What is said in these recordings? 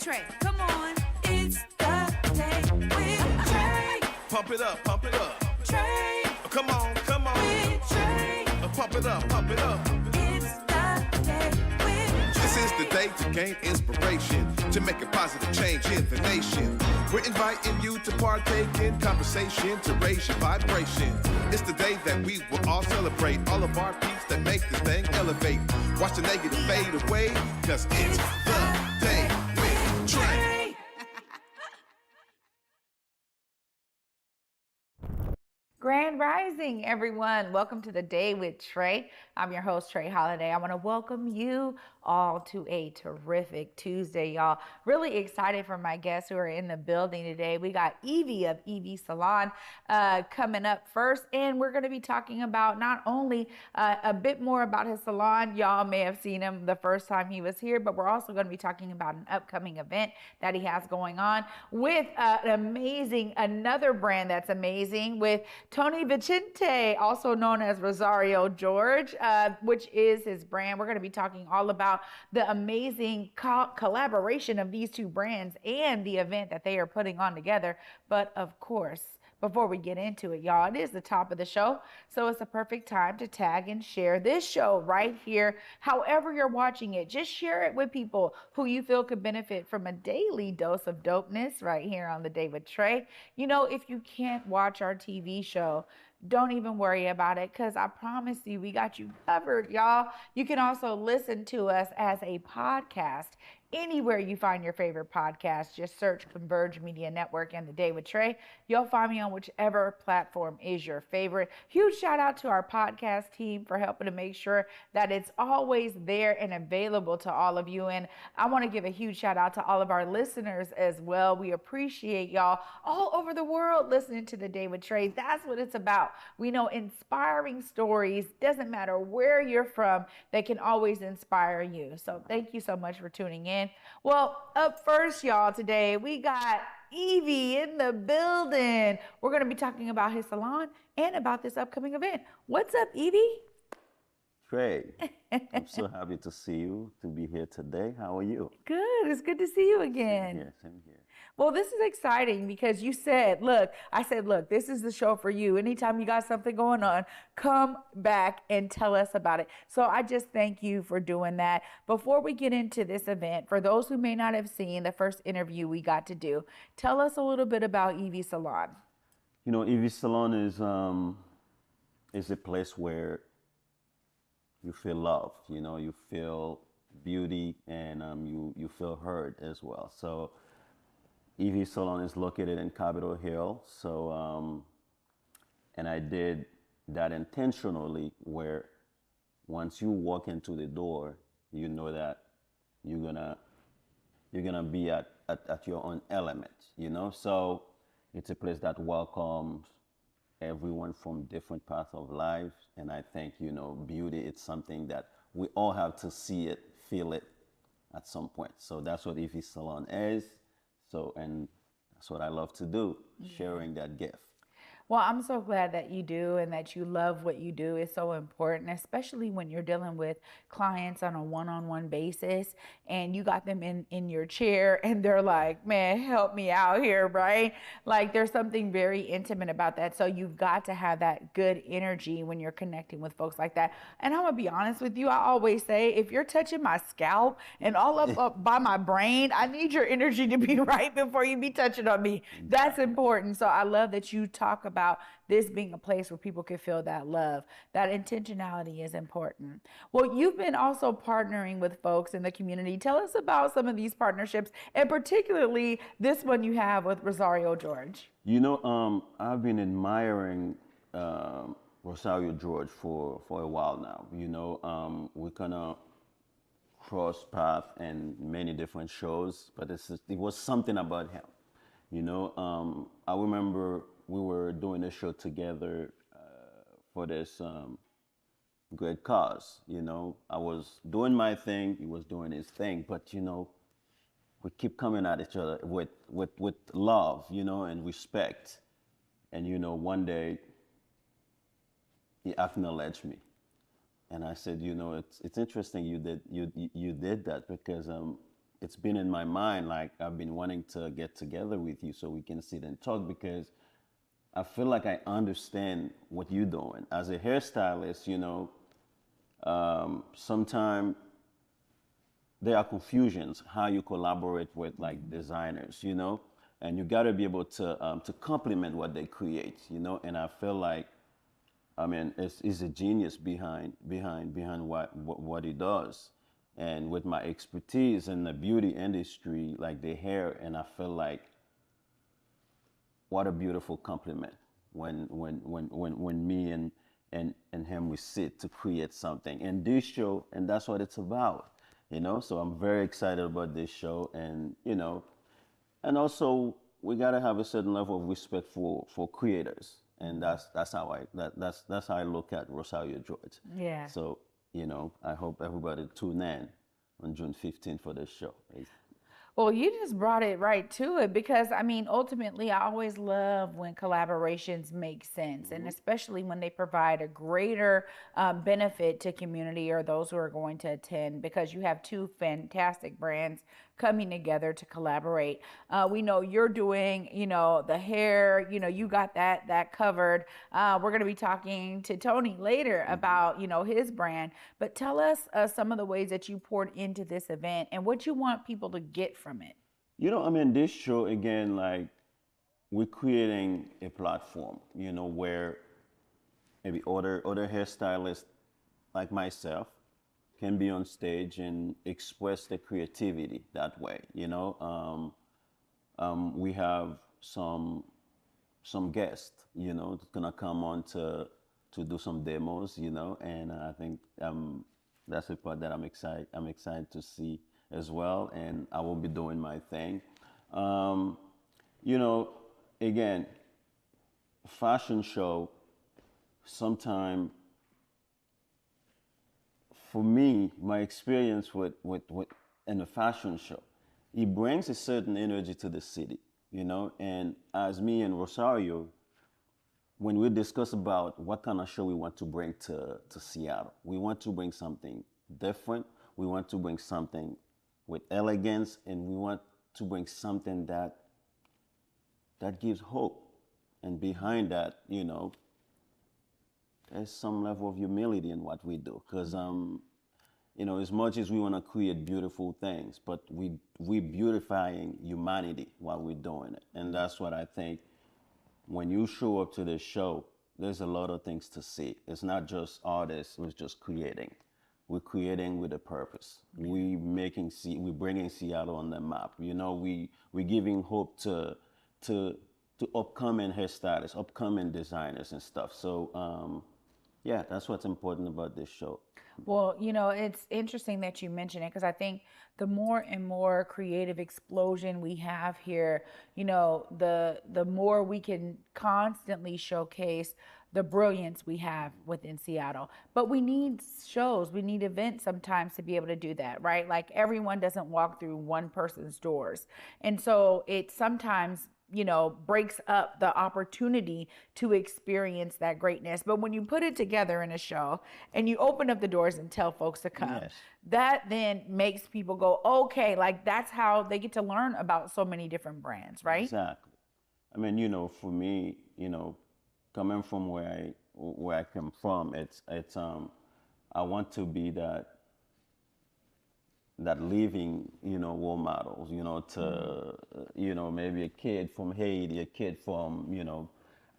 Trae. Come on, it's the day with Trae. Pump it up, pump it up. Trae. Come on, come on. With Trae. Pump it up, pump it up. It's the day with Trae. This is the day to gain inspiration, to make a positive change in the nation. We're inviting you to partake in conversation, to raise your vibration. It's the day that we will all celebrate all of our peeps that make this thing elevate. Watch the negative fade away, cause it's the day with Trae. Grand Rising, everyone. Welcome to the Day with Trae. I'm your host, Trae Holiday. I want to welcome you all to a terrific Tuesday, y'all. Really excited for my guests who are in the building today. We got Yvey of Yvey Salon coming up first, and we're going to be talking about not only a bit more about his salon. Y'all may have seen him the first time he was here, but we're also going to be talking about an upcoming event that he has going on with another brand that's amazing with Tony Vincente, also known as Rossario George, which is his brand. We're going to be talking all about the amazing collaboration of these two brands and the event that they are putting on together. But of course, before we get into it, y'all, it is the top of the show, so it's a perfect time to tag and share this show right here. However you're watching it, just share it with people who you feel could benefit from a daily dose of dopeness right here on The Day with Trae. You know, if you can't watch our TV show, don't even worry about it, because I promise you, we got you covered, y'all. You can also listen to us as a podcast anywhere you find your favorite podcast. Just search Converge Media Network and The Day with Trae. You'll find me on whichever platform is your favorite. Huge shout out to our podcast team for helping to make sure that it's always there and available to all of you. And I want to give a huge shout out to all of our listeners as well. We appreciate y'all all over the world listening to The Day with Trae. That's what it's about. We know inspiring stories, doesn't matter where you're from, they can always inspire you. So thank you so much for tuning in. Well, up first, y'all, today we got Yvey in the building. We're going to be talking about his salon and about this upcoming event. What's up, Yvey? Trae, I'm so happy to see you, to be here today. How are you? Good. It's good to see you again. Same here. Well, this is exciting because you said, look, this is the show for you. Anytime you got something going on, come back and tell us about it. So I just thank you for doing that. Before we get into this event, for those who may not have seen the first interview we got to do, tell us a little bit about Yvey Salon. You know, Yvey Salon is a place where you feel loved, you know, you feel beauty, and you feel heard as well. So Yvey Salon is located in Capitol Hill. So, and I did that intentionally, where once you walk into the door, you know that you're gonna be at your own element, you know. So it's a place that welcomes everyone from different paths of life. And I think, you know, beauty, it's something that we all have to see it, feel it at some point. So that's what Yvey Salon is. So, and that's what I love to do, sharing that gift. Well, I'm so glad that you do and that you love what you do. It's so important, especially when you're dealing with clients on a one-on-one basis and you got them in your chair and they're like, man, help me out here, right? Like there's something very intimate about that. So you've got to have that good energy when you're connecting with folks like that. And I'm gonna be honest with you, I always say, if you're touching my scalp and all up by my brain, I need your energy to be right before you be touching on me. That's important. So I love that you talk about this being a place where people can feel that love. That intentionality is important. Well, you've been also partnering with folks in the community. Tell us about some of these partnerships, and particularly this one you have with Rossario George. You know, I've been admiring Rossario George for a while now. You know, we kind of cross paths in many different shows, but it was something about him. You know, I remember we were doing a show together for this great cause. You know, I was doing my thing, he was doing his thing, but you know, we keep coming at each other with love, you know, and respect. And you know, one day he acknowledged me, and I said, you know, it's interesting you did that, because it's been in my mind, like I've been wanting to get together with you so we can sit and talk, because I feel like I understand what you're doing as a hairstylist. Sometimes there are confusions how you collaborate with like designers, and you got to be able to complement what they create, and I feel like, I mean, it's a genius behind what he does. And with my expertise in the beauty industry, like the hair, and I feel like what a beautiful compliment when me and him we sit to create something. And this show, and that's what it's about, So I'm very excited about this show, and also we gotta have a certain level of respect for creators, and that's how I look at Rosario George. Yeah. So I hope everybody tune in on June 15th for this show. Well, you just brought it right to it, because I mean, ultimately, I always love when collaborations make sense, and especially when they provide a greater benefit to community or those who are going to attend, because you have two fantastic brands coming together to collaborate. We know you're doing, the hair, you got that covered. We're going to be talking to Tony later about, his brand, but tell us some of the ways that you poured into this event and what you want people to get from it. I mean, this show again, like we're creating a platform, where maybe other hairstylists like myself can be on stage and express the creativity that way. We have some guests, that's gonna come on to do some demos, and I think that's the part that I'm excited to see as well, and I will be doing my thing. You know, Again, fashion show, sometime for me, my experience with in a fashion show, it brings a certain energy to the city, and as me and Rosario, when we discuss about what kind of show we want to bring to Seattle, we want to bring something different. We want to bring something with elegance, and we want to bring something that gives hope. And behind that, there's some level of humility in what we do. Because, as much as we want to create beautiful things, but we beautifying humanity while we're doing it. And that's what I think when you show up to this show, there's a lot of things to see. It's not just artists who's just creating. We're creating with a purpose. We're bringing Seattle on the map. We're giving hope to upcoming hairstylists, upcoming designers and stuff. So yeah, that's what's important about this show. Well, it's interesting that you mention it, because I think the more and more creative explosion we have here, the more we can constantly showcase the brilliance we have within Seattle. But we need shows, we need events sometimes to be able to do that, right? Like everyone doesn't walk through one person's doors. And so it sometimes breaks up the opportunity to experience that greatness. But when you put it together in a show and you open up the doors and tell folks to come, Yes. that then makes people go, okay, like that's how they get to learn about so many different brands, right? Exactly. I mean, for me, coming from where I come from, it's I want to be that living, role models, to, maybe a kid from Haiti, a kid from,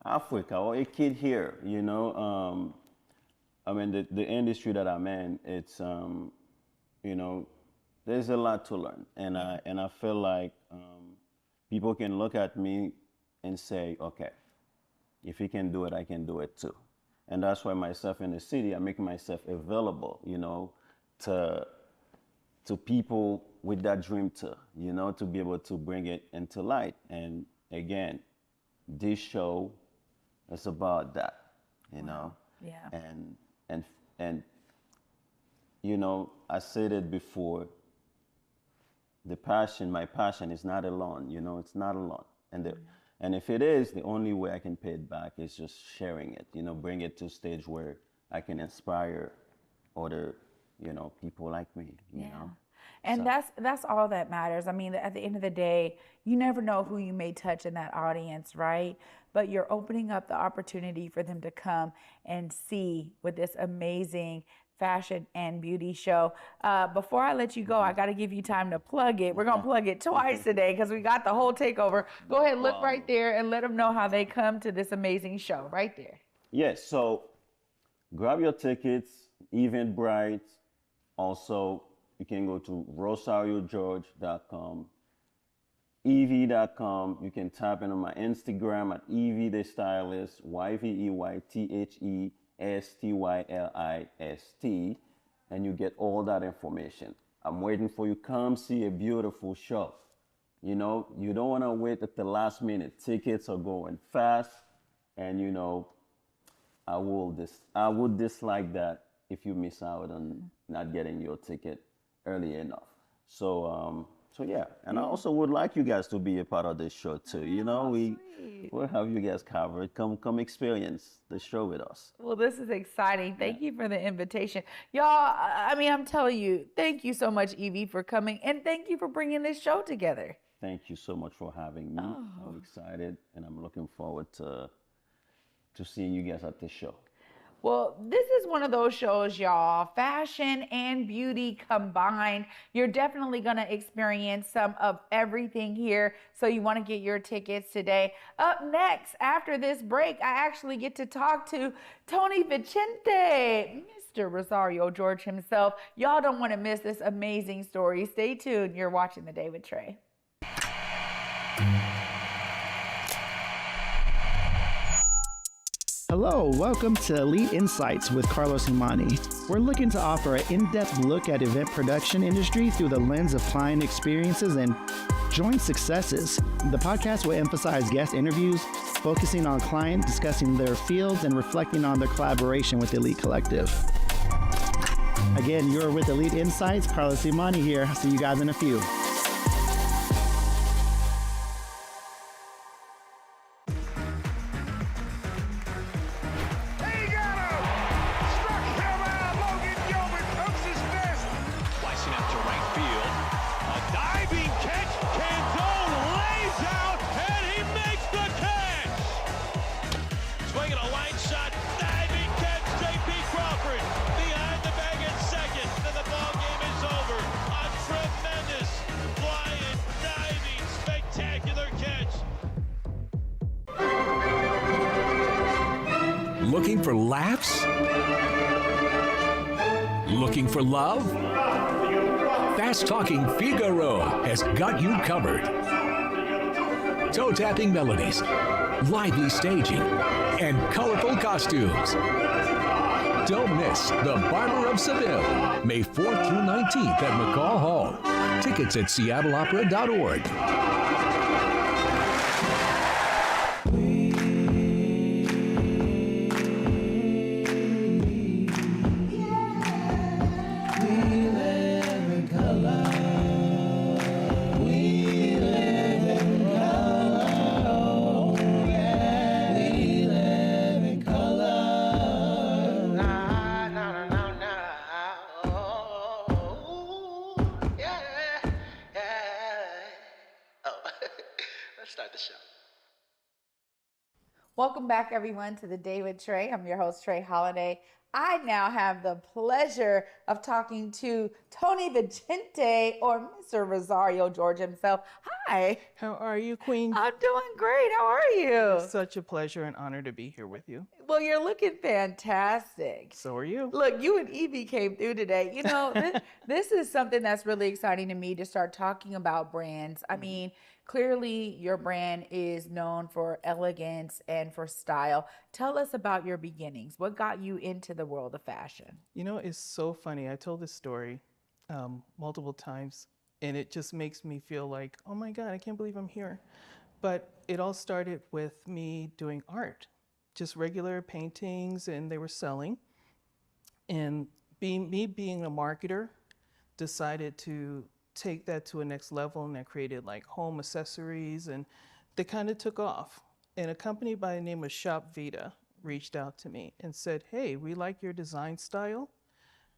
Africa, or a kid here, I mean, the industry that I'm in, it's, there's a lot to learn. And I feel like people can look at me and say, okay, if he can do it, I can do it too. And that's why myself in the city, I make myself available, to people with that dream too, to be able to bring it into light. And again, this show is about that, Yeah. and I said it before, my passion is not alone, it's not alone. And if it is, the only way I can pay it back is just sharing it, bring it to a stage where I can inspire other, people like me, Yeah. And that's all that matters. I mean, at the end of the day, you never know who you may touch in that audience, right? But you're opening up the opportunity for them to come and see with this amazing fashion and beauty show. Before I let you go, I got to give you time to plug it. We're going to plug it twice today because we got the whole takeover. Go ahead, look right there and let them know how they come to this amazing show right there. Yes, so grab your tickets, Eventbrite. Also, you can go to RosarioGeorge.com, Yvey.com. You can tap in on my Instagram at Yvey the Stylist, YVEYTHESTYLIST, and you get all that information. I'm waiting for you. Come see a beautiful show. You know, you don't want to wait at the last minute. Tickets are going fast, and you know, I would dislike that if you miss out on not getting your ticket early enough. So yeah, and I also would like you guys to be a part of this show too. You know, we'll have you guys covered. Come experience the show with us. Well, this is exciting. Thank you for the invitation. Y'all, I mean, I'm telling you, thank you so much, Yvey, for coming, and thank you for bringing this show together. Thank you so much for having me. I'm excited, and I'm looking forward to seeing you guys at this show. Well, this is one of those shows, y'all, fashion and beauty combined. You're definitely going to experience some of everything here. So you want to get your tickets today. Up next, after this break, I actually get to talk to Tony Vincente, Mr. Rossario George himself. Y'all don't want to miss this amazing story. Stay tuned. You're watching The Day with Trae. Hello, welcome to Elite Insights with Carlos Imani. We're looking to offer an in-depth look at event production industry through the lens of client experiences and joint successes. The podcast will emphasize guest interviews, focusing on client, discussing their fields, and reflecting on their collaboration with Elite Collective. Again, you're with Elite Insights. Carlos Imani here. See you guys in a few. Looking for laughs? Looking for love? Fast-talking Figaro has got you covered. Toe-tapping melodies, lively staging, and colorful costumes. Don't miss The Barber of Seville, May 4th through 19th at McCaw Hall. Tickets at seattleopera.org. Welcome back, everyone, to The Day with Trae. I'm your host, Trae Holiday. I now have the pleasure of talking to Tony Vincente, or Mr. Rossario George himself. Hi. How are you, Queen? I'm doing great. How are you? It's such a pleasure and honor to be here with you. Well, you're looking fantastic. So are you. Look, you and Yvey came through today. You know, this is something that's really exciting to me to start talking about brands. I mean, clearly your brand is known for elegance and for style. Tell us about your beginnings. What got you into the world of fashion? You know, it's so funny. I told this story multiple times, and it just makes me feel like, oh my God, I can't believe I'm here. But it all started with me doing art, just regular paintings, and they were selling. And being a marketer, decided to take that to a next level, and I created like home accessories, and they kind of took off. And a company by the name of Shop Vita reached out to me and said, hey, we like your design style.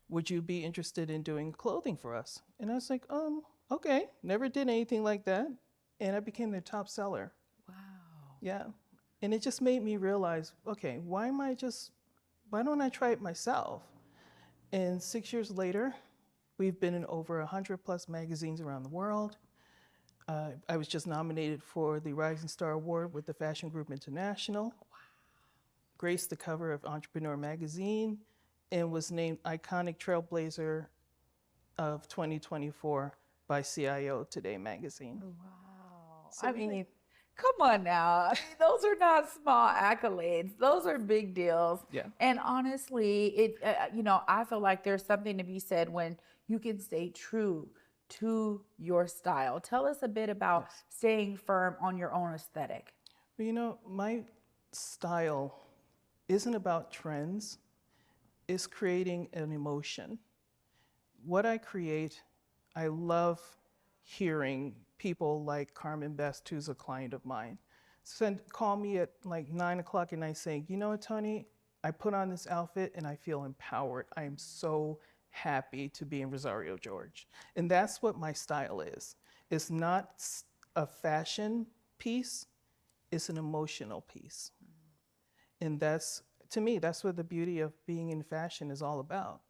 would you be interested in doing clothing for us? And I was like, okay, never did anything like that. And I became their top seller. Wow. Yeah. And it just made me realize, okay, why don't I try it myself? And 6 years later, we've been in over 100+ magazines around the world. I was just nominated for the Rising Star Award with the Fashion Group International. Wow. Graced the cover of Entrepreneur magazine and was named Iconic Trailblazer of 2024 by CIO Today magazine. Wow. So I mean, come on now. I mean, those are not small accolades. Those are big deals. Yeah. And honestly, I feel like there's something to be said when you can stay true to your style. Tell us a bit about staying firm on your own aesthetic. Well, my style isn't about trends. It's creating an emotion. What I create, I love hearing people like Carmen Best, who's a client of mine, call me at like 9 o'clock at night saying, you know what, Tony, I put on this outfit and I feel empowered. I am so happy to be in Rossario George. And that's what my style is. It's not a fashion piece, it's an emotional piece. And that's, to me, that's what the beauty of being in fashion is all about.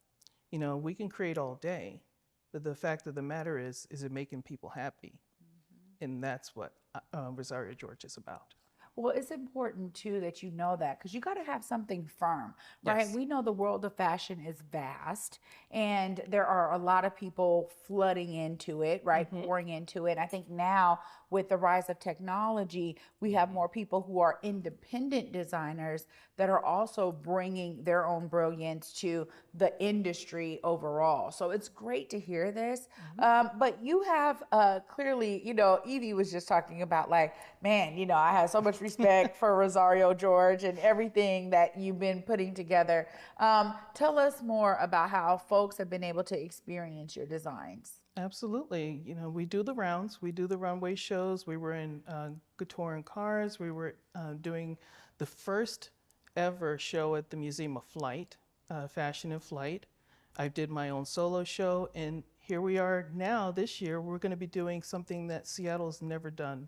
We can create all day, but the fact of the matter is it making people happy? And that's what Rossario George is about. Well, it's important too that you know that, because you got to have something firm, right? Yes. We know the world of fashion is vast and there are a lot of people flooding into it, right? Pouring into it. I think now with the rise of technology, we have more people who are independent designers that are also bringing their own brilliance to the industry overall. So it's great to hear this. But you have clearly, Yvey was just talking about like, man, I have so much respect for Rossario George and everything that you've been putting together. Tell us more about how folks have been able to experience your designs. Absolutely. We do the rounds. We do the runway shows. We were in Couture and Cars. We were doing the first ever show at the Museum of Flight, Fashion in Flight. I did my own solo show, and here we are now this year. We're going to be doing something that Seattle's never done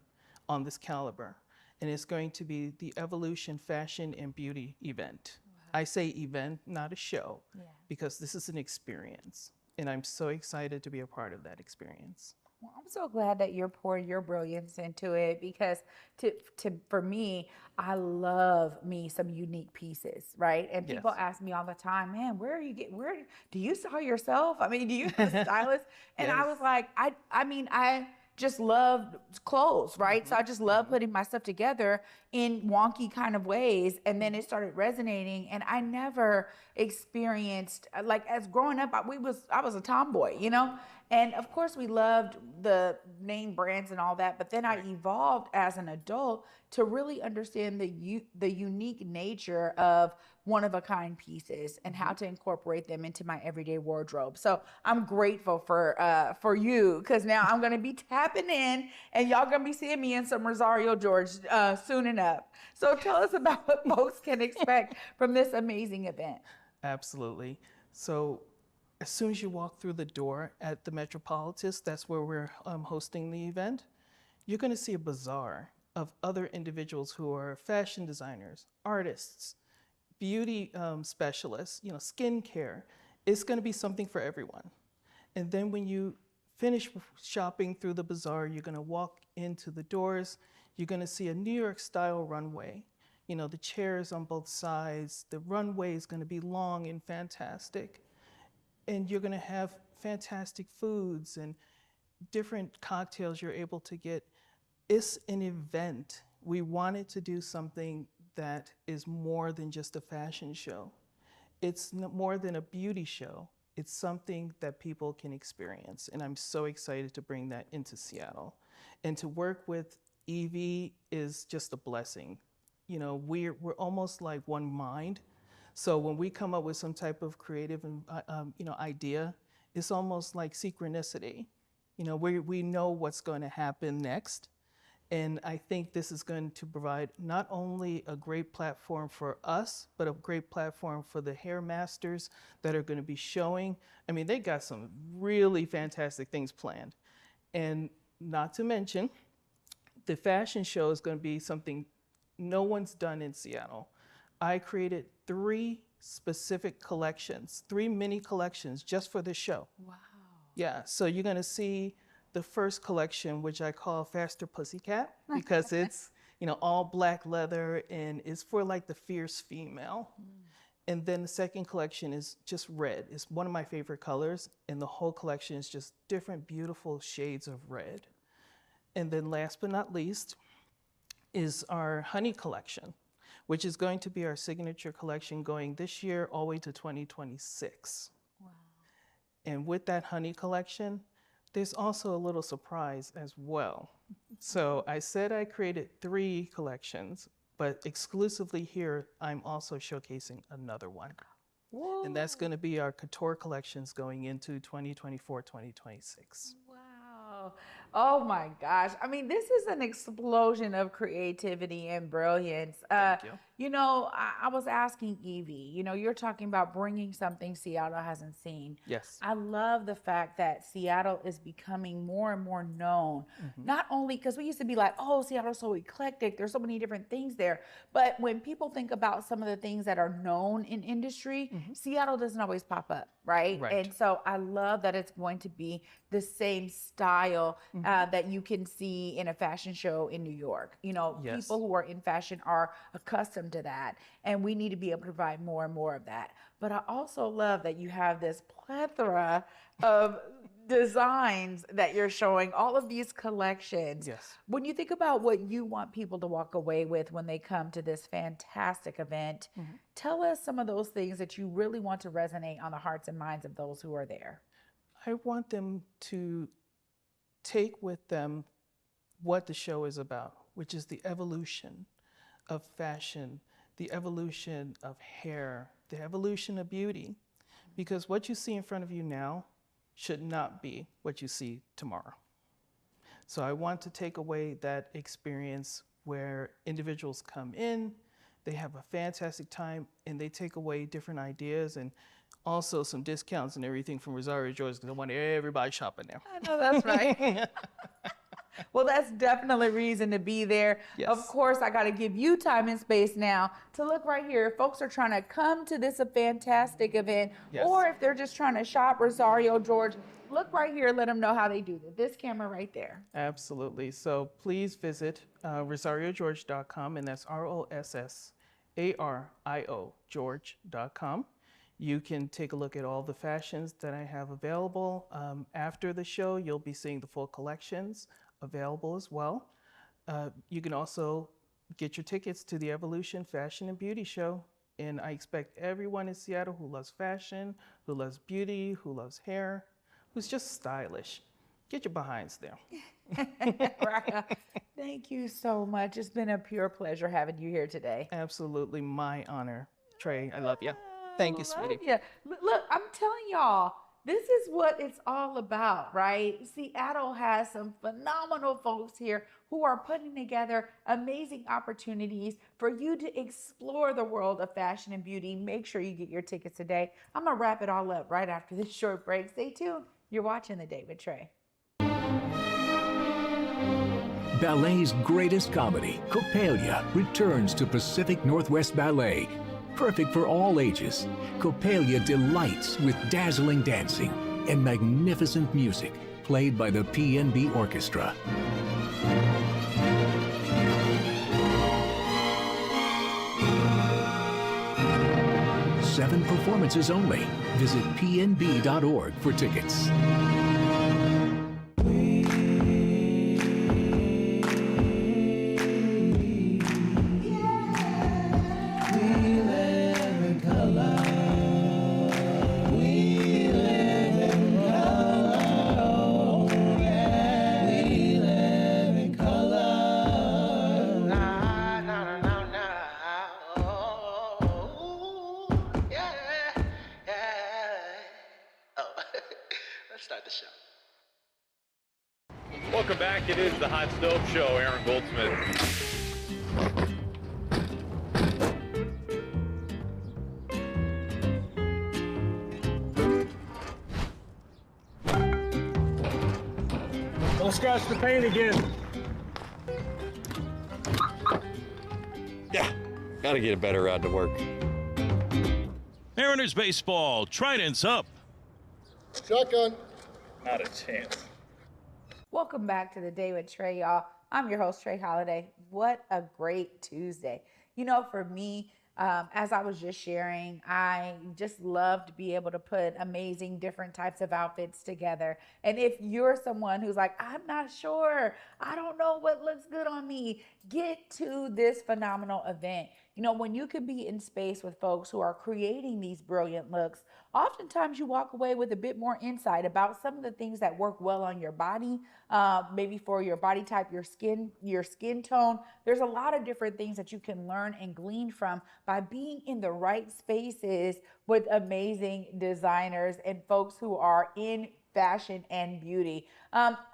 on this caliber, and it's going to be the Evolution Fashion and Beauty event. Wow. I say event, not a show, because this is an experience. And I'm so excited to be a part of that experience. Well, I'm so glad that you're pouring your brilliance into it, because for me, I love me some unique pieces, right? And people ask me all the time, man, where do you style yourself? I mean, do you have a stylist? And I was like, I just love clothes, right? So I just love putting my stuff together in wonky kind of ways. And then it started resonating, and I never experienced, like, as growing up, I was a tomboy, and of course we loved the name brands and all that, but then I evolved as an adult to really understand the unique nature of one-of-a-kind pieces and how to incorporate them into my everyday wardrobe. So I'm grateful for you, because now I'm going to be tapping in, and y'all going to be seeing me in some Rossario George soon enough. So tell us about what folks can expect from this amazing event. Absolutely. So as soon as you walk through the door at the Metropolitan, that's where we're hosting the event, you're going to see a bazaar of other individuals who are fashion designers, artists, beauty specialists, skincare. It's going to be something for everyone. And then when you finish shopping through the bazaar, you're going to walk into the doors. You're going to see a New York style runway. The chairs on both sides. The runway is going to be long and fantastic. And you're going to have fantastic foods and different cocktails you're able to get. It's an event. We wanted to do something that is more than just a fashion show. It's more than a beauty show. It's something that people can experience. And I'm so excited to bring that into Seattle. And to work with Yvey is just a blessing. We're almost like one mind. So when we come up with some type of creative idea, it's almost like synchronicity. We know what's going to happen next, And I think this is going to provide not only a great platform for us, but a great platform for the hair masters that are going to be showing. I mean, they got some really fantastic things planned. And not to mention, the fashion show is going to be something no one's done in Seattle. I created 3 specific collections, 3 mini collections just for this show. Wow. Yeah, so you're going to see the first collection, which I call Faster Pussycat, because it's, you know, all black leather and it's for like the fierce female. And then the second collection is just red. It's one of my favorite colors, and the whole collection is just different beautiful shades of red. And then last but not least is our honey collection, which is going to be our signature collection going this year all the way to 2026. Wow. And with that honey collection, there's also a little surprise as well. So I said I created 3 collections, but exclusively here, I'm also showcasing another one. Whoa. And that's going to be our couture collections going into 2024, 2026. Wow. Oh my gosh. I mean, this is an explosion of creativity and brilliance. Thank you. You know, I was asking Yvey, you know, you're talking about bringing something Seattle hasn't seen. Yes. I love the fact that Seattle is becoming more and more known, not only because we used to be like, oh, Seattle's so eclectic, there's so many different things there. But when people think about some of the things that are known in industry, Seattle doesn't always pop up, right? Right. And so I love that it's going to be the same style that you can see in a fashion show in New York. You know, Yes. people who are in fashion are accustomed to that, and we need to be able to provide more and more of that. But I also love that you have this plethora of designs that you're showing, all of these collections. Yes. When you think about what you want people to walk away with when they come to this fantastic event, tell us some of those things that you really want to resonate on the hearts and minds of those who are there. I want them to take with them what the show is about, which is the evolution of fashion, the evolution of hair, the evolution of beauty. Because what you see in front of you now should not be what you see tomorrow. So I want to take away that experience where individuals come in, they have a fantastic time, and they take away different ideas and also some discounts and everything from Rossario George, because I want everybody shopping there. I know that's right. Well, that's definitely reason to be there. Yes. Of course, I got to give you time and space now to look right here. If folks are trying to come to this fantastic event, Yes. or if they're just trying to shop Rossario George, look right here. Let them know how they do that. This camera right there. Absolutely. So please visit RossarioGeorge.com, and that's ROSSARIO George.com. You can take a look at all the fashions that I have available. After the show, you'll be seeing the full collections available as well. You can also get your tickets to the Evolution Fashion and Beauty Show. And I expect everyone in Seattle who loves fashion, who loves beauty, who loves hair, who's just stylish, get your behinds there. Raka, thank you so much. It's been a pure pleasure having you here today. Absolutely my honor. Trae, I love you. Thank you, sweetie. Yeah. Look, I'm telling y'all, this is what it's all about, right? Seattle has some phenomenal folks here who are putting together amazing opportunities for you to explore the world of fashion and beauty. Make sure you get your tickets today. I'm going to wrap it all up right after this short break. Stay tuned. You're watching The Day with Trae. Ballet's greatest comedy, Coppelia, returns to Pacific Northwest Ballet. Perfect for all ages, Coppelia delights with dazzling dancing and magnificent music played by the PNB Orchestra. Seven performances only. Visit pnb.org for tickets. Let's start the show. Welcome back. It is the Hot Stove Show. Aaron Goldsmith. Don't scratch the paint again. Yeah, gotta get a better rod to work. Mariners baseball, Trident's up. Shotgun. Not a chance. Welcome back to the Day with Trae, y'all. I'm your host, Trae Holiday. What a great Tuesday. You know, for me, as I was just sharing, I just love to be able to put amazing different types of outfits together. And if you're someone who's like, I'm not sure, I don't know what looks good on me, get to this phenomenal event. You know, when you can be in space with folks who are creating these brilliant looks, oftentimes you walk away with a bit more insight about some of the things that work well on your body, maybe for your body type, your skin tone. There's a lot of different things that you can learn and glean from by being in the right spaces with amazing designers and folks who are in fashion and beauty.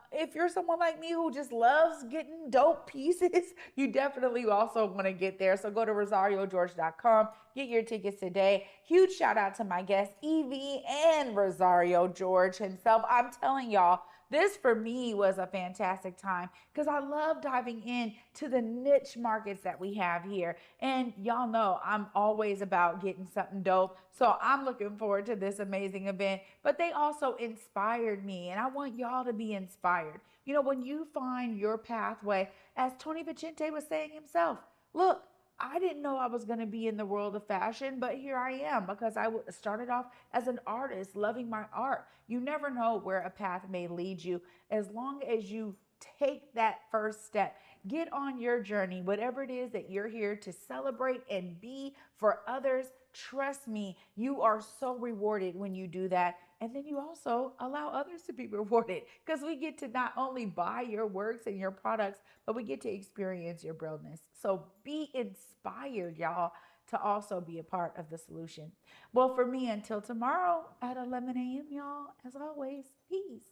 If you're someone like me who just loves getting dope pieces, you definitely also want to get there. So go to RosarioGeorge.com, get your tickets today. Huge shout out to my guest, Yvey and Rosario George himself. I'm telling y'all, this for me was a fantastic time because I love diving in to the niche markets that we have here. And y'all know I'm always about getting something dope. So I'm looking forward to this amazing event. But they also inspired me, and I want y'all to be inspired. You know, when you find your pathway, as Tony Vincente was saying himself, look, I didn't know I was going to be in the world of fashion, but here I am because I started off as an artist, loving my art. You never know where a path may lead you as long as you take that first step. Get on your journey, whatever it is that you're here to celebrate and be for others. Trust me, you are so rewarded when you do that. And then you also allow others to be rewarded because we get to not only buy your works and your products, but we get to experience your brilliance. So be inspired, y'all, to also be a part of the solution. Well, for me, until tomorrow at 11 a.m., y'all, as always, peace.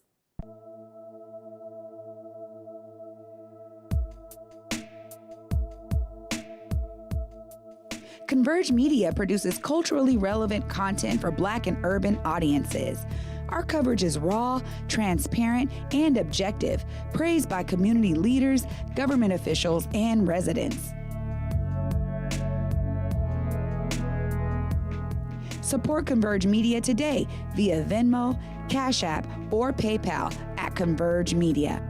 Converge Media produces culturally relevant content for Black and urban audiences. Our coverage is raw, transparent, and objective, praised by community leaders, government officials, and residents. Support Converge Media today via Venmo, Cash App, or PayPal at Converge Media.